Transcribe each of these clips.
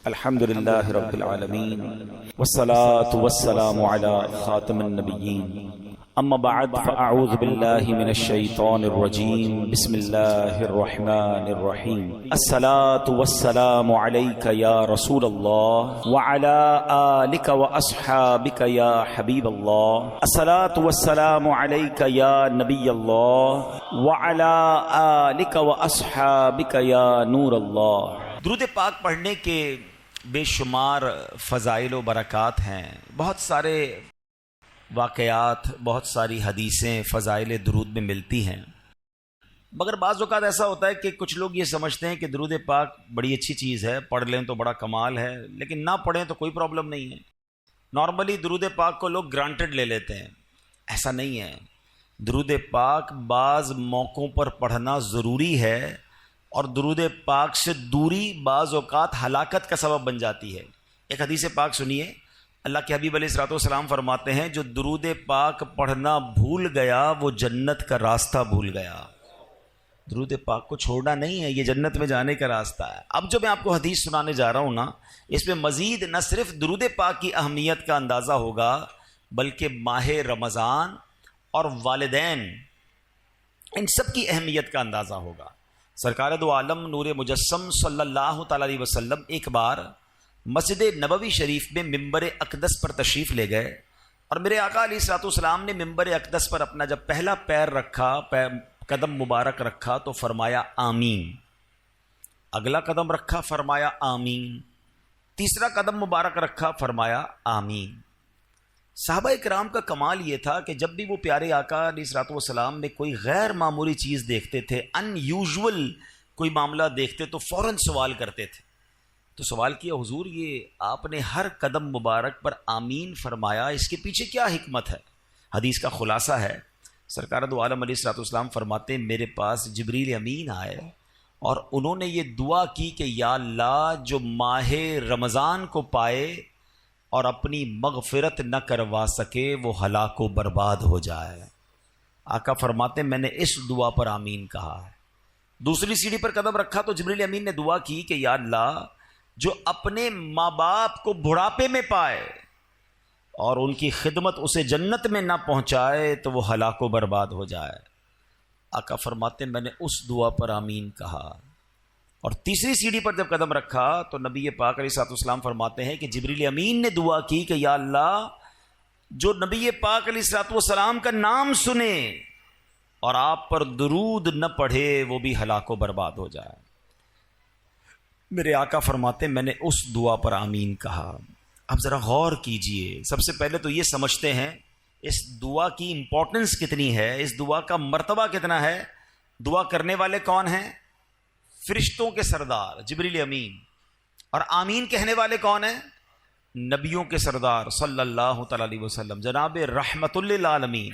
الحمد لله رب العالمين والصلاة والسلام على خاتم النبيين اما بعد فاعوذ بالله من الشيطان الرجيم بسم الله الرحمن الرحيم الصلاة والسلام عليك يا رسول الله وعلى آلك واصحابك يا حبيب الله الصلاة والسلام عليك يا نبي الله وعلى آلك واصحابك يا نور الله۔ درود پاک پڑھنے کے بے شمار فضائل و برکات ہیں، بہت سارے واقعات، بہت ساری حدیثیں فضائل درود میں ملتی ہیں، مگر بعض اوقات ایسا ہوتا ہے کہ کچھ لوگ یہ سمجھتے ہیں کہ درود پاک بڑی اچھی چیز ہے، پڑھ لیں تو بڑا کمال ہے، لیکن نہ پڑھیں تو کوئی پرابلم نہیں ہے۔ نارملی درود پاک کو لوگ گرانٹڈ لے لیتے ہیں، ایسا نہیں ہے۔ درود پاک بعض موقعوں پر پڑھنا ضروری ہے، اور درود پاک سے دوری بعض اوقات ہلاکت کا سبب بن جاتی ہے۔ ایک حدیث پاک سنیے، اللہ کے حبیب علیہ الصلوۃ والسلام فرماتے ہیں جو درود پاک پڑھنا بھول گیا وہ جنت کا راستہ بھول گیا۔ درود پاک کو چھوڑنا نہیں ہے، یہ جنت میں جانے کا راستہ ہے۔ اب جو میں آپ کو حدیث سنانے جا رہا ہوں نا، اس میں مزید نہ صرف درود پاک کی اہمیت کا اندازہ ہوگا، بلکہ ماہ رمضان اور والدین، ان سب کی اہمیت کا اندازہ ہوگا۔ سرکار دو عالم نور مجسم صلی اللہ تعالی علیہ وسلم ایک بار مسجد نبوی شریف میں ممبر اقدس پر تشریف لے گئے، اور میرے آقا علیہ الصلوۃ والسلام نے ممبر اقدس پر اپنا جب پہلا پیر رکھا، قدم مبارک رکھا تو فرمایا آمین۔ اگلا قدم رکھا، فرمایا آمین۔ تیسرا قدم مبارک رکھا، فرمایا آمین۔ صحابہ کرام کا کمال یہ تھا کہ جب بھی وہ پیارے آقا علیہ الصلوۃ والسلام میں کوئی غیر معمولی چیز دیکھتے تھے، ان یوزول کوئی معاملہ دیکھتے تو فوراً سوال کرتے تھے۔ تو سوال کیا، حضور یہ آپ نے ہر قدم مبارک پر آمین فرمایا، اس کے پیچھے کیا حکمت ہے؟ حدیث کا خلاصہ ہے، سرکار دو عالم علیہ الصلوۃ والسلام فرماتے ہیں میرے پاس جبریل امین آئے اور انہوں نے یہ دعا کی کہ یا اللہ جو ماہ رمضان کو پائے اور اپنی مغفرت نہ کروا سکے وہ ہلاک و برباد ہو جائے۔ آقا فرماتے میں نے اس دعا پر آمین کہا ہے۔ دوسری سیڑھی پر قدم رکھا تو جبریل امین نے دعا کی کہ یا اللہ جو اپنے ماں باپ کو بڑھاپے میں پائے اور ان کی خدمت اسے جنت میں نہ پہنچائے تو وہ ہلاک و برباد ہو جائے۔ آقا فرماتے میں نے اس دعا پر آمین کہا۔ اور تیسری سیڑھی پر جب قدم رکھا تو نبی پاک علیہ الصلوۃ والسلام فرماتے ہیں کہ جبریل امین نے دعا کی کہ یا اللہ جو نبی پاک علیہ الصلوۃ والسلام کا نام سنے اور آپ پر درود نہ پڑھے وہ بھی ہلاک و برباد ہو جائے۔ میرے آقا فرماتے میں نے اس دعا پر آمین کہا۔ اب ذرا غور کیجئے، سب سے پہلے تو یہ سمجھتے ہیں اس دعا کی امپورٹنس کتنی ہے، اس دعا کا مرتبہ کتنا ہے۔ دعا کرنے والے کون ہیں؟ فرشتوں کے سردار جبریل امین، اور آمین کہنے والے کون ہیں؟ نبیوں کے سردار صلی اللہ تعالی علیہ وسلم، جناب رحمت للعالمین۔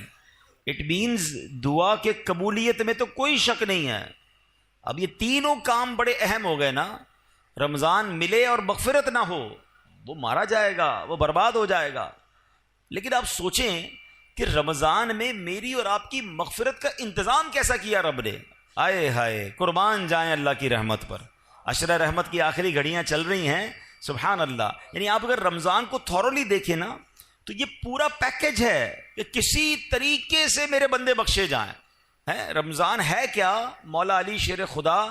اٹ مینز دعا کے قبولیت میں تو کوئی شک نہیں ہے۔ اب یہ تینوں کام بڑے اہم ہو گئے نا، رمضان ملے اور مغفرت نہ ہو وہ مارا جائے گا، وہ برباد ہو جائے گا۔ لیکن آپ سوچیں کہ رمضان میں میری اور آپ کی مغفرت کا انتظام کیسا کیا رب نے۔ آئے ہائے، قربان جائیں اللہ کی رحمت پر۔ عشرہ رحمت کی آخری گھڑیاں چل رہی ہیں، سبحان اللہ۔ یعنی آپ اگر رمضان کو تھورولی دیکھیں نا تو یہ پورا پیکج ہے کہ کسی طریقے سے میرے بندے بخشے جائیں۔ رمضان ہے کیا؟ مولا علی شیر خدا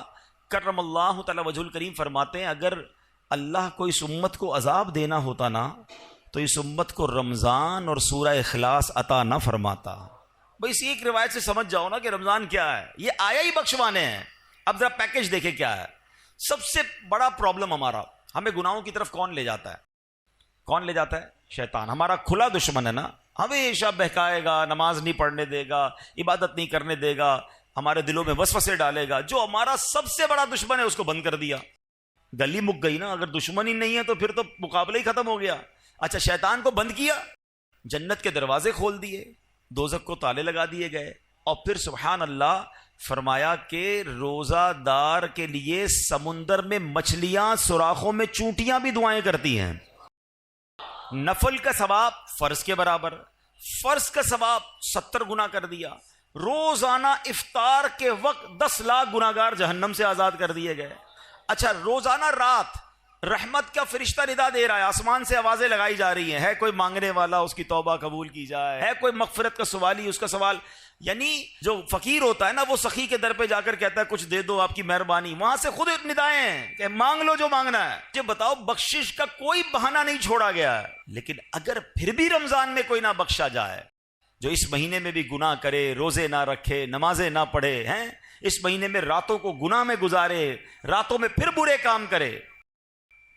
کرم اللہ تعالی وجہ الکریم فرماتے ہیں اگر اللہ کو اس امت کو عذاب دینا ہوتا نا تو اس امت کو رمضان اور سورہ اخلاص عطا نہ فرماتا۔ بھئی اسی ایک روایت سے سمجھ جاؤ نا کہ رمضان کیا ہے، یہ آیا ہی بخشوانے ہیں۔ اب ذرا پیکج دیکھیں کیا ہے۔ سب سے بڑا پرابلم ہمارا، ہمیں گناہوں کی طرف کون لے جاتا ہے؟ کون لے جاتا ہے؟ شیطان، ہمارا کھلا دشمن ہے نا، ہمیشہ بہکائے گا، نماز نہیں پڑھنے دے گا، عبادت نہیں کرنے دے گا، ہمارے دلوں میں وسوسے ڈالے گا۔ جو ہمارا سب سے بڑا دشمن ہے اس کو بند کر دیا، گلی مک گئی نا۔ اگر دشمن ہی نہیں ہے تو پھر تو مقابلہ ہی ختم ہو گیا۔ اچھا، شیطان کو بند کیا، جنت کے دروازے کھول دیے، دوزخ کو تالے لگا دیے گئے، اور پھر سبحان اللہ فرمایا کہ روزہ دار کے لیے سمندر میں مچھلیاں، سوراخوں میں چونٹیاں بھی دعائیں کرتی ہیں۔ نفل کا ثواب فرض کے برابر، فرض کا ثواب 70 گنا کر دیا۔ روزانہ افطار کے وقت 10 لاکھ گناہگار جہنم سے آزاد کر دیے گئے۔ اچھا، روزانہ رات رحمت کا فرشتہ ندا دے رہا ہے، آسمان سے آوازیں لگائی جا رہی ہیں، ہے کوئی مانگنے والا اس کی توبہ قبول کی جائے، ہے کوئی مغفرت کا سوالی اس کا سوال. یعنی جو فقیر ہوتا ہے نا وہ سخی کے در پہ جا کر کہتا ہے کچھ دے دو آپ کی مہربانی، وہاں سے خود ندائیں ہیں کہ مانگ لو جو مانگنا ہے. یہ بتاؤ بخشش کا کوئی بہانہ نہیں چھوڑا گیا ہے. لیکن اگر پھر بھی رمضان میں کوئی نہ بخشا جائے، جو اس مہینے میں بھی گناہ کرے، روزے نہ رکھے، نمازیں نہ پڑھے، ہیں اس مہینے میں راتوں کو گناہ میں گزارے، راتوں میں پھر برے کام کرے.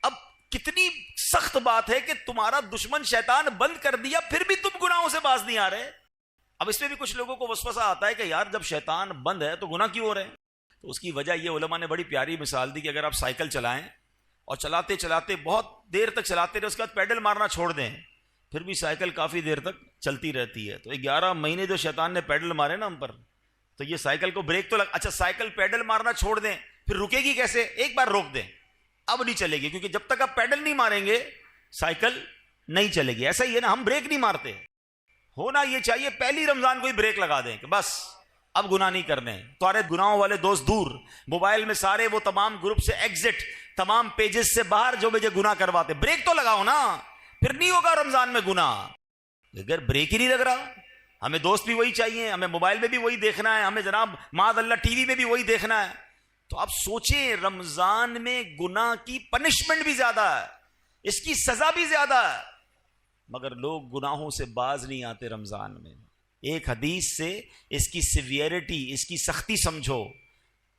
اب کتنی سخت بات ہے کہ تمہارا دشمن شیطان بند کر دیا پھر بھی تم گناہوں سے باز نہیں آ رہے. اب اس میں بھی کچھ لوگوں کو وسوسہ آتا ہے کہ یار جب شیطان بند ہے تو گناہ کیوں ہو رہے ہیں؟ تو اس کی وجہ یہ علماء نے بڑی پیاری مثال دی کہ اگر آپ سائیکل چلائیں اور چلاتے چلاتے بہت دیر تک چلاتے رہے، اس کے بعد پیڈل مارنا چھوڑ دیں، پھر بھی سائیکل کافی دیر تک چلتی رہتی ہے. تو 11 مہینے جو شیطان نے پیڈل مارے نا ہم پر، تو یہ سائیکل کو بریک تو اچھا سائیکل پیڈل مارنا چھوڑ دیں پھر رکے گی کیسے؟ ایک بار روک دیں، اب نہیں چلے گی، کیونکہ جب تک آپ پیڈل نہیں ماریں گے سائیکل نہیں چلے گی. ایسا ہی ہے نا، ہم بریک نہیں مارتے. ہونا یہ چاہیے پہلی رمضان کو ہی بریک لگا دیں کہ بس اب گناہ نہیں کرنے. تمہارے گناہوں والے دوست دور، موبائل میں سارے وہ تمام گروپ سے ایگزٹ، تمام پیجز سے باہر جو مجھے گناہ کرواتے. بریک تو لگاؤ نا، پھر نہیں ہوگا رمضان میں گناہ. اگر بریک ہی نہیں لگ رہا، ہمیں دوست بھی وہی چاہیے، ہمیں موبائل میں بھی وہی دیکھنا ہے، ہمیں جناب معاذ اللہ ٹی وی میں بھی وہی دیکھنا ہے. تو آپ سوچیں رمضان میں گناہ کی پنشمنٹ بھی زیادہ ہے، اس کی سزا بھی زیادہ ہے، مگر لوگ گناہوں سے باز نہیں آتے رمضان میں. ایک حدیث سے اس کی سیویرٹی، اس کی سختی سمجھو.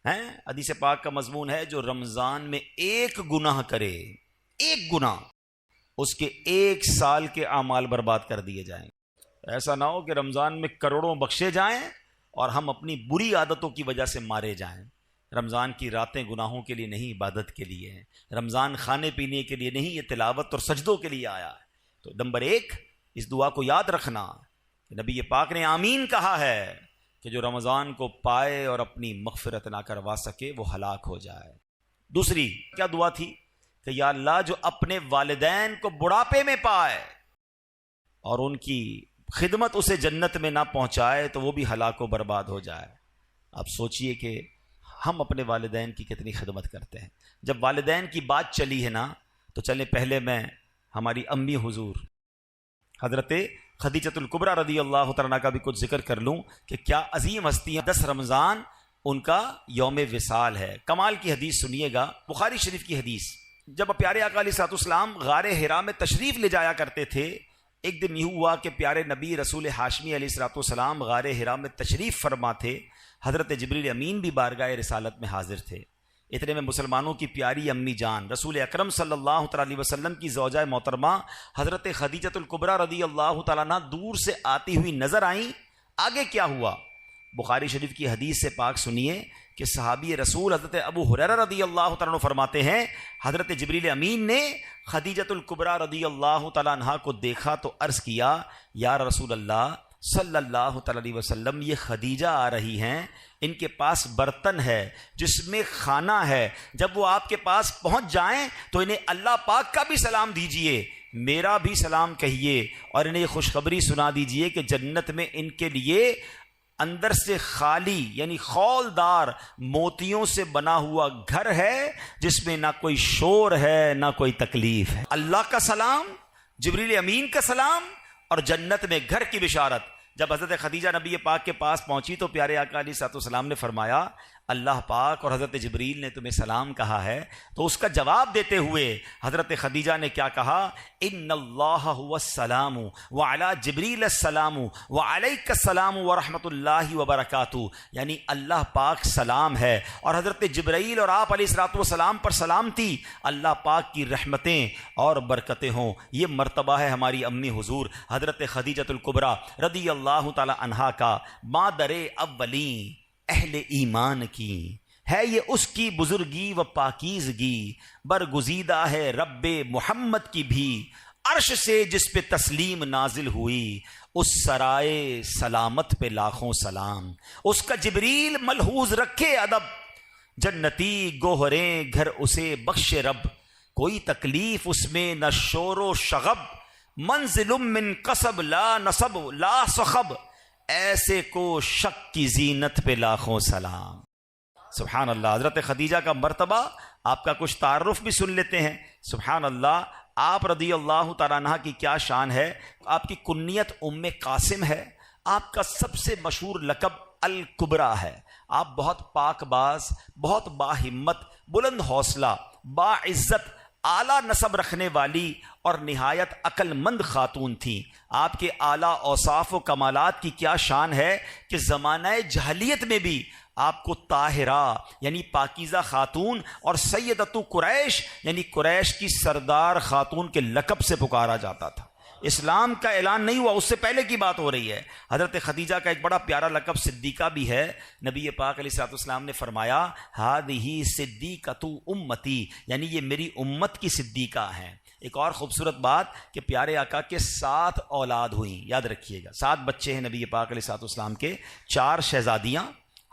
حدیث پاک کا مضمون ہے جو رمضان میں ایک گناہ کرے، ایک گناہ، اس کے 1 سال کے اعمال برباد کر دیے جائیں. ایسا نہ ہو کہ رمضان میں کروڑوں بخشے جائیں اور ہم اپنی بری عادتوں کی وجہ سے مارے جائیں. رمضان کی راتیں گناہوں کے لیے نہیں، عبادت کے لیے ہیں. رمضان کھانے پینے کے لیے نہیں، یہ تلاوت اور سجدوں کے لیے آیا ہے. تو نمبر 1 اس دعا کو یاد رکھنا کہ نبی پاک نے آمین کہا ہے کہ جو رمضان کو پائے اور اپنی مغفرت نہ کروا سکے وہ ہلاک ہو جائے. دوسری کیا دعا تھی کہ یا اللہ جو اپنے والدین کو بڑھاپے میں پائے اور ان کی خدمت اسے جنت میں نہ پہنچائے تو وہ بھی ہلاک و برباد ہو جائے. اب سوچئے کہ ہم اپنے والدین کی کتنی خدمت کرتے ہیں. جب والدین کی بات چلی ہے نا تو چلیں پہلے میں ہماری امی حضور حضرت خدیجۃ الکبریٰ رضی اللہ تعالیٰ کا بھی کچھ ذکر کر لوں کہ کیا عظیم ہستیاں. 10 رمضان ان کا یوم وصال ہے. کمال کی حدیث سنیے گا، بخاری شریف کی حدیث. جب پیارے آقا علیہ الصلوۃ والسلام غار حرا میں تشریف لے جایا کرتے تھے، ایک دن یوں ہوا کہ پیارے نبی رسول ہاشمی علیہ الصلوۃ والسلام غار حرا میں تشریف فرما تھے. حضرت جبریل امین بھی بارگاہ رسالت میں حاضر تھے. اتنے میں مسلمانوں کی پیاری امی جان رسول اکرم صلی اللہ تعالی علیہ وسلم کی زوجہ محترمہ حضرت خدیجۃ الکبریٰ رضی اللہ تعالیٰ عنہ دور سے آتی ہوئی نظر آئیں. آگے کیا ہوا؟ بخاری شریف کی حدیث سے پاک سنیے کہ صحابی رسول حضرت ابو ہریرہ رضی اللہ تعالیٰ عنہ فرماتے ہیں حضرت جبریل امین نے خدیجۃ الکبریٰ رضی اللہ تعالیٰ عنہ کو دیکھا تو عرض کیا یا رسول اللہ صلی اللہ تعالی علیہ وسلم، یہ خدیجہ آ رہی ہیں، ان کے پاس برتن ہے جس میں کھانا ہے، جب وہ آپ کے پاس پہنچ جائیں تو انہیں اللہ پاک کا بھی سلام دیجئے، میرا بھی سلام کہیے، اور انہیں یہ خوشخبری سنا دیجئے کہ جنت میں ان کے لیے اندر سے خالی یعنی خولدار موتیوں سے بنا ہوا گھر ہے جس میں نہ کوئی شور ہے نہ کوئی تکلیف ہے. اللہ کا سلام، جبریل امین کا سلام اور جنت میں گھر کی بشارت. جب حضرت خدیجہ نبی پاک کے پاس پہنچی تو پیارے آقا علیہ الصلوۃ والسلام نے فرمایا اللہ پاک اور حضرت جبریل نے تمہیں سلام کہا ہے. تو اس کا جواب دیتے ہوئے حضرت خدیجہ نے کیا کہا؟ ان اللہ هو السلام وعلی جبریل السلام وعلیک السلام ورحمۃ اللہ وبرکاتہ. یعنی اللہ پاک سلام ہے اور حضرت جبرائیل اور آپ علیہ الصلوۃ والسلام پر سلامتی، اللہ پاک کی رحمتیں اور برکتیں ہوں. یہ مرتبہ ہے ہماری امی حضور حضرت خدیجۃ الکبریٰ رضی اللہ تعالی عنہا کا. مادر اولین اہل ایمان کی ہے یہ اس کی بزرگی و پاکیزگی، برگزیدہ ہے رب محمد کی بھی، عرش سے جس پہ تسلیم نازل ہوئی، اس سرائے سلامت پہ لاکھوں سلام. اس کا جبریل ملحوظ رکھے ادب، جنتی گوہریں گھر اسے بخش رب، کوئی تکلیف اس میں نہ شور و شغب، منزل من قصب لا نصب لا صخب، ایسے کو شک کی زینت پہ لاکھوں سلام. سبحان اللہ. حضرت خدیجہ کا مرتبہ آپ کا کچھ تعارف بھی سن لیتے ہیں. سبحان اللہ، آپ رضی اللہ تعالیٰ عنہ کی کیا شان ہے. آپ کی کنیت ام قاسم ہے. آپ کا سب سے مشہور لقب الکبریٰ ہے. آپ بہت پاک باز، بہت باہمت، بلند حوصلہ، باعزت، اعلیٰ نسب رکھنے والی اور نہایت عقل مند خاتون تھیں. آپ کے اعلیٰ اوصاف و کمالات کی کیا شان ہے کہ زمانہ جاہلیت میں بھی آپ کو طاہرہ یعنی پاکیزہ خاتون اور سیدۃ قریش یعنی قریش کی سردار خاتون کے لقب سے پکارا جاتا تھا. اسلام کا اعلان نہیں ہوا، اس سے پہلے کی بات ہو رہی ہے. حضرت خدیجہ کا ایک بڑا پیارا لقب صدیقہ بھی ہے. نبی پاک علیہ الصلوۃ والسلام نے فرمایا ہذہ صدیقۃ امتی، یعنی یہ میری امت کی صدیقہ ہیں. ایک اور خوبصورت بات کہ پیارے آقا کے 7 اولاد ہوئیں. یاد رکھیے گا 7 بچے ہیں نبی پاک علیہ الصلوۃ والسلام کے. 4 شہزادیاں،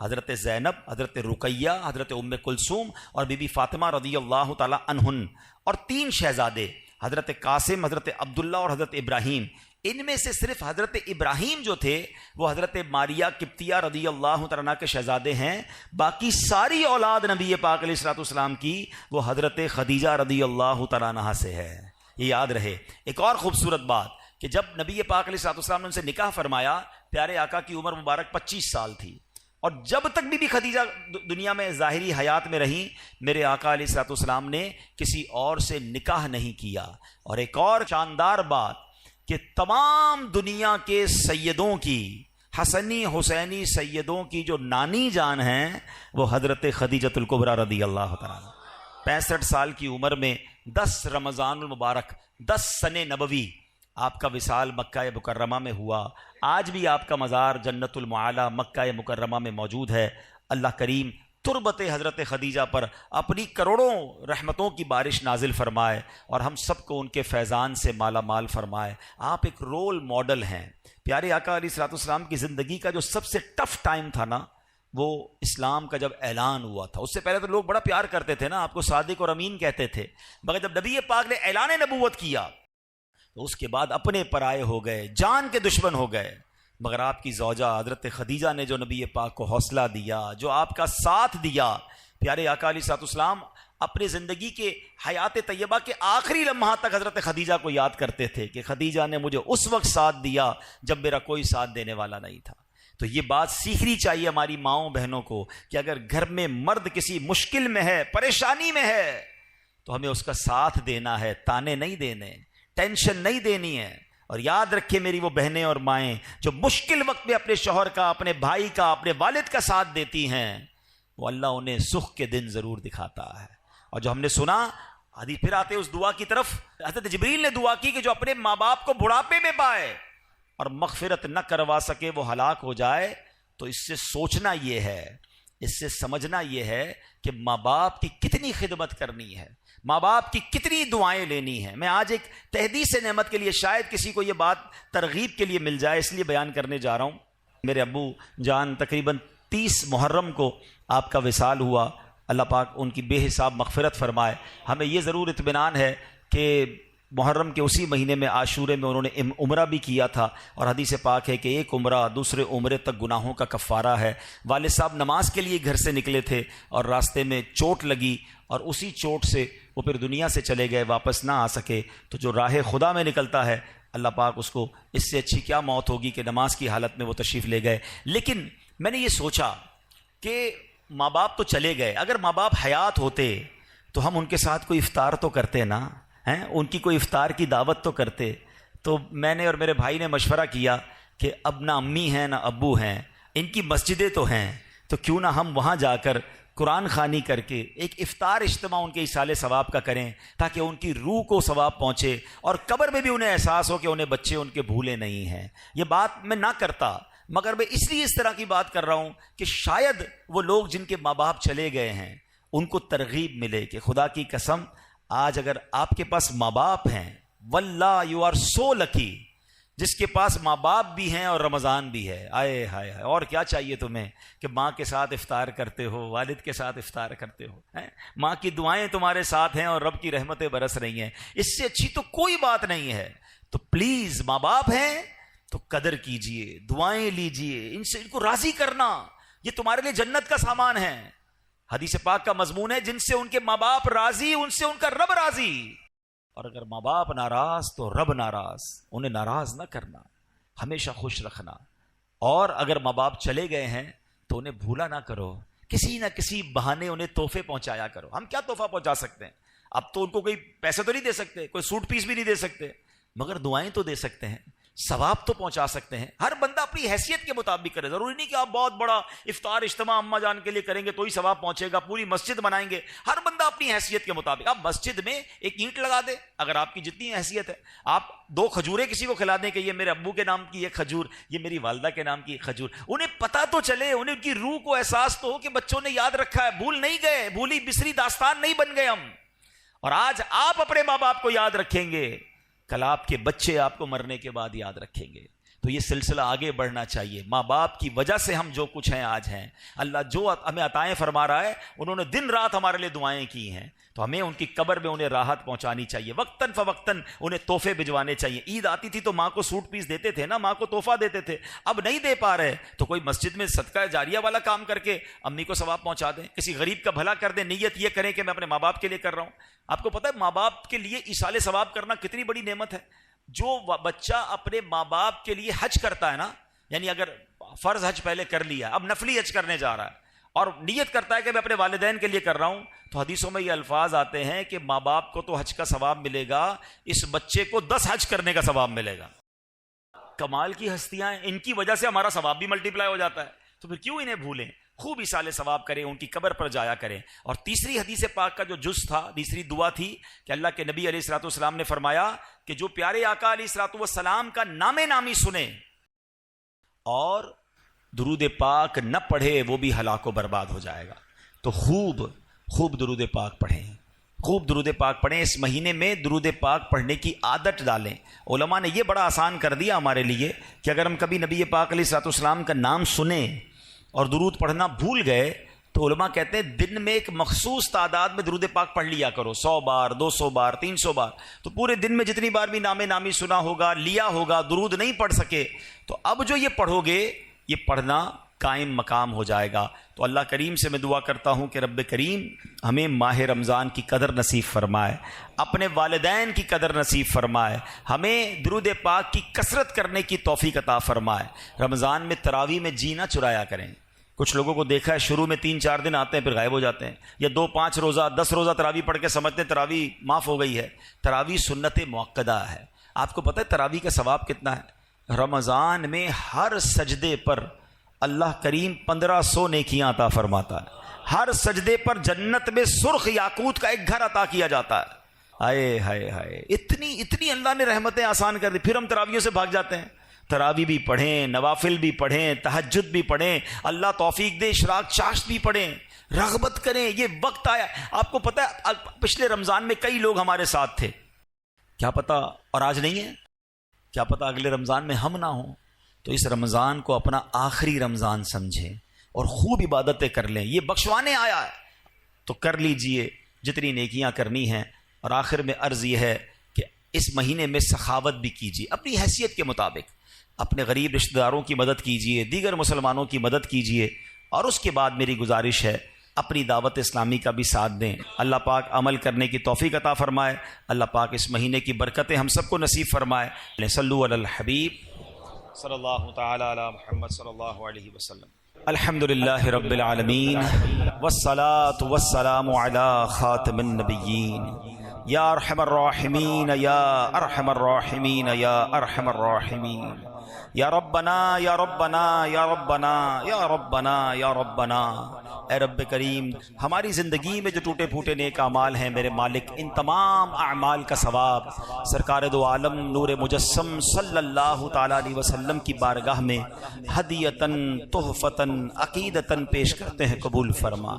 حضرت زینب، حضرت رقیہ، حضرت ام کلثوم اور بی بی فاطمہ رضی اللہ تعالی عنہن، اور 3 شہزادے حضرت قاسم، حضرت عبداللہ اور حضرت ابراہیم. ان میں سے صرف حضرت ابراہیم جو تھے وہ حضرت ماریہ قبطیہ رضی اللہ تعالیٰ عنہ کے شہزادے ہیں. باقی ساری اولاد نبی پاک علیہ الصلوۃ والسلام کی وہ حضرت خدیجہ رضی اللہ تعالیٰ عنہ سے ہے. یہ یاد رہے. ایک اور خوبصورت بات کہ جب نبی پاک علیہ الصلوۃ والسلام نے ان سے نکاح فرمایا، پیارے آقا کی عمر مبارک 25 سال تھی، اور جب تک بی بی خدیجہ دنیا میں ظاہری حیات میں رہیں، میرے آقا علیہ الصلوۃ والسلام نے کسی اور سے نکاح نہیں کیا. اور ایک اور شاندار بات کہ تمام دنیا کے سیدوں کی، حسنی حسینی سیدوں کی جو نانی جان ہیں وہ حضرت خدیجۃ الکبریٰ رضی اللہ تعالیٰ. 65 سال کی عمر میں 10 رمضان المبارک 10 سن نبوی آپ کا وصال مکہ مکرمہ میں ہوا. آج بھی آپ کا مزار جنت المعالی مکہ مکرمہ میں موجود ہے. اللہ کریم تربت حضرت خدیجہ پر اپنی کروڑوں رحمتوں کی بارش نازل فرمائے اور ہم سب کو ان کے فیضان سے مالا مال فرمائے. آپ ایک رول ماڈل ہیں. پیارے آقا علیہ الصلوۃ والسلام کی زندگی کا جو سب سے ٹف ٹائم تھا نا، وہ اسلام کا جب اعلان ہوا تھا. اس سے پہلے تو لوگ بڑا پیار کرتے تھے نا، آپ کو صادق اور امین کہتے تھے، مگر جب نبی پاک نے اعلان نبوت کیا تو اس کے بعد اپنے پرائے ہو گئے، جان کے دشمن ہو گئے. مگر آپ کی زوجہ حضرت خدیجہ نے جو نبی پاک کو حوصلہ دیا، جو آپ کا ساتھ دیا. پیارے آقا علیہ الصلوۃ والسلام اپنی زندگی کے حیات طیبہ کے آخری لمحات تک حضرت خدیجہ کو یاد کرتے تھے کہ خدیجہ نے مجھے اس وقت ساتھ دیا جب میرا کوئی ساتھ دینے والا نہیں تھا. تو یہ بات سیکھنی چاہیے ہماری ماؤں بہنوں کو کہ اگر گھر میں مرد کسی مشکل میں ہے، پریشانی میں ہے، تو ہمیں اس کا ساتھ دینا ہے، تانے نہیں دینے، ٹینشن نہیں دینی ہے. اور یاد رکھیں میری وہ بہنیں اور مائیں جو مشکل وقت میں اپنے شوہر کا، اپنے بھائی کا، اپنے والد کا ساتھ دیتی ہیں، وہ اللہ انہیں سکھ کے دن ضرور دکھاتا ہے. اور جو ہم نے سنا حدیث، پھر آتے اس دعا کی طرف، حضرت جبریل نے دعا کی کہ جو اپنے ماں باپ کو بڑھاپے میں پائے اور مغفرت نہ کروا سکے وہ ہلاک ہو جائے. تو اس سے سوچنا یہ ہے، اس سے سمجھنا یہ ہے کہ ماں باپ کی کتنی خدمت کرنی ہے، ماں باپ کی کتنی دعائیں لینی ہیں. میں آج ایک تحدیث نعمت کے لیے، شاید کسی کو یہ بات ترغیب کے لیے مل جائے، اس لیے بیان کرنے جا رہا ہوں. میرے ابو جان تقریباً 30 محرم کو آپ کا وصال ہوا. اللہ پاک ان کی بے حساب مغفرت فرمائے. ہمیں یہ ضرور اطمینان ہے کہ محرم کے اسی مہینے میں عاشورے میں انہوں نے عمرہ بھی کیا تھا، اور حدیث پاک ہے کہ ایک عمرہ دوسرے عمرے تک گناہوں کا کفارہ ہے. والد صاحب نماز کے لیے گھر سے نکلے تھے اور راستے میں چوٹ لگی، اور اسی چوٹ سے وہ پھر دنیا سے چلے گئے، واپس نہ آ سکے. تو جو راہ خدا میں نکلتا ہے، اللہ پاک اس کو، اس سے اچھی کیا موت ہوگی کہ نماز کی حالت میں وہ تشریف لے گئے. لیکن میں نے یہ سوچا کہ ماں باپ تو چلے گئے، اگر ماں باپ حیات ہوتے تو ہم ان کے ساتھ کوئی افطار تو کرتے نا، ان کی کوئی افطار کی دعوت تو کرتے. تو میں نے اور میرے بھائی نے مشورہ کیا کہ اب نہ امی ہیں نہ ابو ہیں، ان کی مسجدیں تو ہیں، تو کیوں نہ ہم وہاں جا کر قرآن خوانی کر کے ایک افطار اجتماع ان کے ایصال ثواب کا کریں، تاکہ ان کی روح کو ثواب پہنچے اور قبر میں بھی انہیں احساس ہو کہ انہیں بچے ان کے بھولے نہیں ہیں. یہ بات میں نہ کرتا، مگر میں اس لیے اس طرح کی بات کر رہا ہوں کہ شاید وہ لوگ جن کے ماں باپ چلے گئے ہیں ان کو ترغیب ملے کہ خدا کی قسم آج اگر آپ کے پاس ماں باپ ہیں، واللہ یو آر سو لکی، جس کے پاس ماں باپ بھی ہیں اور رمضان بھی ہے. آئے ہائے ہائے، اور کیا چاہیے تمہیں کہ ماں کے ساتھ افطار کرتے ہو، والد کے ساتھ افطار کرتے ہو، ماں کی دعائیں تمہارے ساتھ ہیں اور رب کی رحمتیں برس رہی ہیں. اس سے اچھی تو کوئی بات نہیں ہے. تو پلیز ماں باپ ہیں تو قدر کیجئے، دعائیں لیجئے، ان سے ان کو راضی کرنا، یہ تمہارے لیے جنت کا سامان ہے. حدیث پاک کا مضمون ہے جن سے ان کے ماں باپ راضی ان سے ان کا رب راضی، اور اگر ماں باپ ناراض تو رب ناراض، انہیں ناراض نہ کرنا، ہمیشہ خوش رکھنا۔ اور اگر ماں باپ چلے گئے ہیں تو انہیں بھولا نہ کرو، کسی نہ کسی بہانے انہیں تحفے پہنچایا کرو۔ ہم کیا تحفہ پہنچا سکتے ہیں؟ اب تو ان کو کوئی پیسے تو نہیں دے سکتے، کوئی سوٹ پیس بھی نہیں دے سکتے، مگر دعائیں تو دے سکتے ہیں، ثواب تو پہنچا سکتے ہیں۔ ہر بندہ اپنی حیثیت کے مطابق کرے، ضروری نہیں کہ آپ بہت بڑا افطار اجتماع اماں جان کے لیے کریں گے تو ہی ثواب پہنچے گا، پوری مسجد بنائیں گے، ہر بندہ اپنی حیثیت کے مطابق۔ آپ مسجد میں ایک اینٹ لگا دیں، اگر آپ کی جتنی حیثیت ہے، آپ 2 کھجوریں کسی کو کھلا دیں کہ یہ میرے ابو کے نام کی یہ کھجور، یہ میری والدہ کے نام کی کھجور، انہیں پتہ تو چلے، انہیں ان کی روح کو احساس تو ہو کہ بچوں نے یاد رکھا ہے، بھول نہیں گئے، بھولی بسری داستان نہیں بن گئے ہم۔ اور آج آپ اپنے ماں باپ کو یاد رکھیں گے، کل آپ کے بچے آپ کو مرنے کے بعد یاد رکھیں گے۔ تو یہ سلسلہ آگے بڑھنا چاہیے۔ ماں باپ کی وجہ سے ہم جو کچھ ہیں آج ہیں، اللہ جو ہمیں عطائیں فرما رہا ہے، انہوں نے دن رات ہمارے لیے دعائیں کی ہیں، تو ہمیں ان کی قبر میں انہیں راحت پہنچانی چاہیے، وقتاً فوقتاً انہیں تحفے بھجوانے چاہیے۔ عید آتی تھی تو ماں کو سوٹ پیس دیتے تھے نا، ماں کو تحفہ دیتے تھے، اب نہیں دے پا رہے تو کوئی مسجد میں صدقہ جاریہ والا کام کر کے امی کو ثواب پہنچا دیں، کسی غریب کا بھلا کر دیں، نیت یہ کریں کہ میں اپنے ماں باپ کے لیے کر رہا ہوں۔ آپ کو پتہ ہے ماں باپ کے لیے ایصال ثواب کرنا کتنی بڑی نعمت ہے؟ جو بچہ اپنے ماں باپ کے لیے حج کرتا ہے نا، یعنی اگر فرض حج پہلے کر لیا، اب نفلی حج کرنے جا رہا ہے اور نیت کرتا ہے کہ میں اپنے والدین کے لیے کر رہا ہوں، تو حدیثوں میں یہ الفاظ آتے ہیں کہ ماں باپ کو تو حج کا ثواب ملے گا، اس بچے کو 10 حج کرنے کا ثواب ملے گا۔ کمال کی ہستیاں ہیں، ان کی وجہ سے ہمارا ثواب بھی ملٹیپلائی ہو جاتا ہے، تو پھر کیوں انہیں بھولیں؟ خوب ایصال ثواب کریں، ان کی قبر پر جایا کریں۔ اور تیسری حدیث پاک کا جو جز تھا، تیسری دعا تھی کہ اللہ کے نبی علیہ الصلوۃ والسلام نے فرمایا کہ جو پیارے آقا علیہ الصلوۃ والسلام کا نام نامی سنے اور درود پاک نہ پڑھے وہ بھی ہلاک و برباد ہو جائے گا۔ تو خوب درود پاک پڑھیں، خوب درود پاک پڑھیں۔ اس مہینے میں درود پاک پڑھنے کی عادت ڈالیں۔ علماء نے یہ بڑا آسان کر دیا ہمارے لیے کہ اگر ہم کبھی نبی پاک علیہ الصلوۃ والسلام کا نام سنیں اور درود پڑھنا بھول گئے تو علماء کہتے ہیں دن میں ایک مخصوص تعداد میں درود پاک پڑھ لیا کرو، 100 بار، 200 بار، 300 بار، تو پورے دن میں جتنی بار بھی نام نامی سنا ہوگا، لیا ہوگا، درود نہیں پڑھ سکے تو اب جو یہ پڑھو گے یہ پڑھنا قائم مقام ہو جائے گا۔ تو اللہ کریم سے میں دعا کرتا ہوں کہ رب کریم ہمیں ماہ رمضان کی قدر نصیب فرمائے، اپنے والدین کی قدر نصیب فرمائے، ہمیں درود پاک کی کثرت کرنے کی توفیق عطا فرمائے۔ رمضان میں تراویح میں جی نہ چرایا کریں۔ کچھ لوگوں کو دیکھا ہے شروع میں 3-4 دن آتے ہیں پھر غائب ہو جاتے ہیں، یا 2-5 روزہ 10 روزہ تراویح پڑھ کے سمجھتے ہیں تراویح معاف ہو گئی ہے۔ تراویح سنت موقدہ ہے۔ آپ کو پتہ ہے تراویح کا ثواب کتنا ہے؟ رمضان میں ہر سجدے پر اللہ کریم 1500 نیکیاں عطا فرماتا ہے، ہر سجدے پر جنت میں سرخ یاقوت کا ایک گھر عطا کیا جاتا ہے۔ ہائے ہائے ہائے، اتنی اللہ نے رحمتیں آسان کر دی، پھر ہم تراویحوں سے بھاگ جاتے ہیں۔ تراویح بھی پڑھیں، نوافل بھی پڑھیں، تہجد بھی پڑھیں، اللہ توفیق دے اشراق چاشت بھی پڑھیں، رغبت کریں۔ یہ وقت آیا، آپ کو پتہ ہے پچھلے رمضان میں کئی لوگ ہمارے ساتھ تھے، کیا پتہ اور آج نہیں ہے، کیا پتہ اگلے رمضان میں ہم نہ ہوں۔ تو اس رمضان کو اپنا آخری رمضان سمجھیں اور خوب عبادتیں کر لیں، یہ بخشوانے آیا ہے تو کر لیجئے جتنی نیکیاں کرنی ہیں۔ اور آخر میں عرض یہ ہے کہ اس مہینے میں سخاوت بھی کیجیے اپنی حیثیت کے مطابق، اپنے غریب رشتہ داروں کی مدد کیجیے، دیگر مسلمانوں کی مدد کیجیے، اور اس کے بعد میری گزارش ہے اپنی دعوت اسلامی کا بھی ساتھ دیں۔ اللہ پاک عمل کرنے کی توفیق عطا فرمائے، اللہ پاک اس مہینے کی برکتیں ہم سب کو نصیب فرمائے۔ صلو علی الحبیب صلی اللہ تعالی علی محمد صلی اللہ علیہ وسلم۔ الحمد للہ رب العالمین والصلاة والسلام علی خاتم النبیین، یا ارحم الراحمین یا ارحم الراحمین یا ارحم الراحمین، یا ربنا یا ربنا یا ربنا یا ربنا یا ربنا۔ اے رب کریم ہماری زندگی میں جو ٹوٹے پھوٹے نیک اعمال ہیں میرے مالک، ان تمام اعمال کا ثواب سرکار دو عالم نور مجسم صلی اللہ تعالی علیہ وسلم کی بارگاہ میں ہدیتاً تحفتاً عقیدتاً پیش کرتے ہیں، قبول فرما۔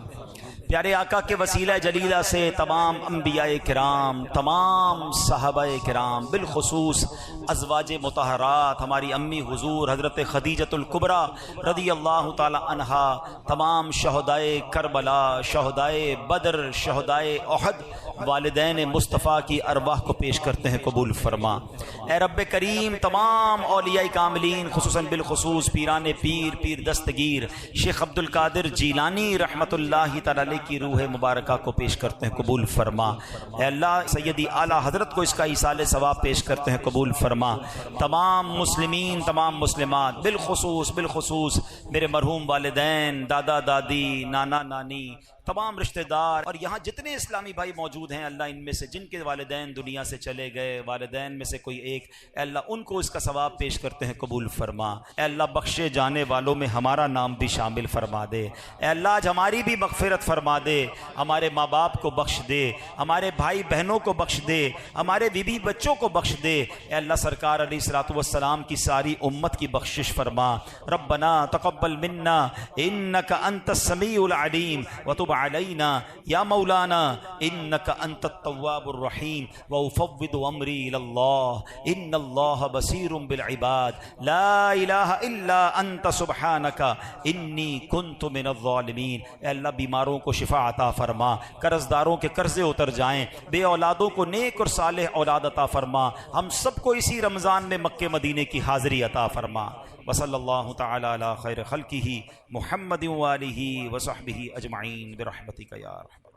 پیارے آقا کے وسیلہ جلیلہ سے تمام انبیاء کرام، تمام صحابہ کرام، بالخصوص ازواج مطہرات ہماری امی حضور حضرت خدیجۃ الکبریٰ رضی اللہ تعالی عنہا، تمام شہدائے کربلا، شہدائے بدر، شہدائے احد، والدین مصطفیٰ کی ارواح کو پیش کرتے ہیں قبول فرما۔ اے رب کریم تمام اولیاء کاملین خصوصاً بالخصوص پیران پیر پیر دستگیر شیخ عبد القادر جیلانی رحمت اللہ تعالی علیہ کی روح مبارکہ کو پیش کرتے ہیں قبول فرما۔ اے اللہ سیدی اعلیٰ حضرت کو اس کا ایصال ثواب پیش کرتے ہیں قبول فرما۔ تمام مسلمین تمام مسلمات بالخصوص میرے مرحوم والدین دادا دادی نانا نانی تمام رشتہ دار اور یہاں جتنے اسلامی بھائی موجود ہیں اللہ ان میں سے جن کے والدین دنیا سے چلے گئے والدین میں سے کوئی ایک اے اللہ ان کو اس کا ثواب پیش کرتے ہیں قبول فرما۔ اے اللہ بخشے جانے والوں میں ہمارا نام بھی شامل فرما دے۔ اے اللہ آج ہماری بھی مغفرت فرما دے، ہمارے ماں باپ کو بخش دے، ہمارے بھائی بہنوں کو بخش دے، ہمارے بیوی بچوں کو بخش دے۔ اے اللہ سرکار علیہ الصلوۃ والسلام کی ساری امت کی بخشش فرما۔ ربنا تقبل منا انک انت السمیع العلیم وتب علینا یا مولانا انک انت التواب الرحیم وافوض امری الی اللہ ان اللہ بصیر بالعباد لا الہ الا انت سبحانک انی کنت من الظالمین۔ اے اللہ بیماروں کو شفا عطا فرما، قرض داروں کے قرضے اتر جائیں، بے اولادوں کو نیک اور صالح اولاد عطا فرما، ہم سب کو اسی رمضان میں مکہ مدینے کی حاضری عطا فرما۔ وصلی اللہ تعالی علی خیر خلقہ محمد وآلہ وصحبہ اجمعین برحمتک یا ارحم۔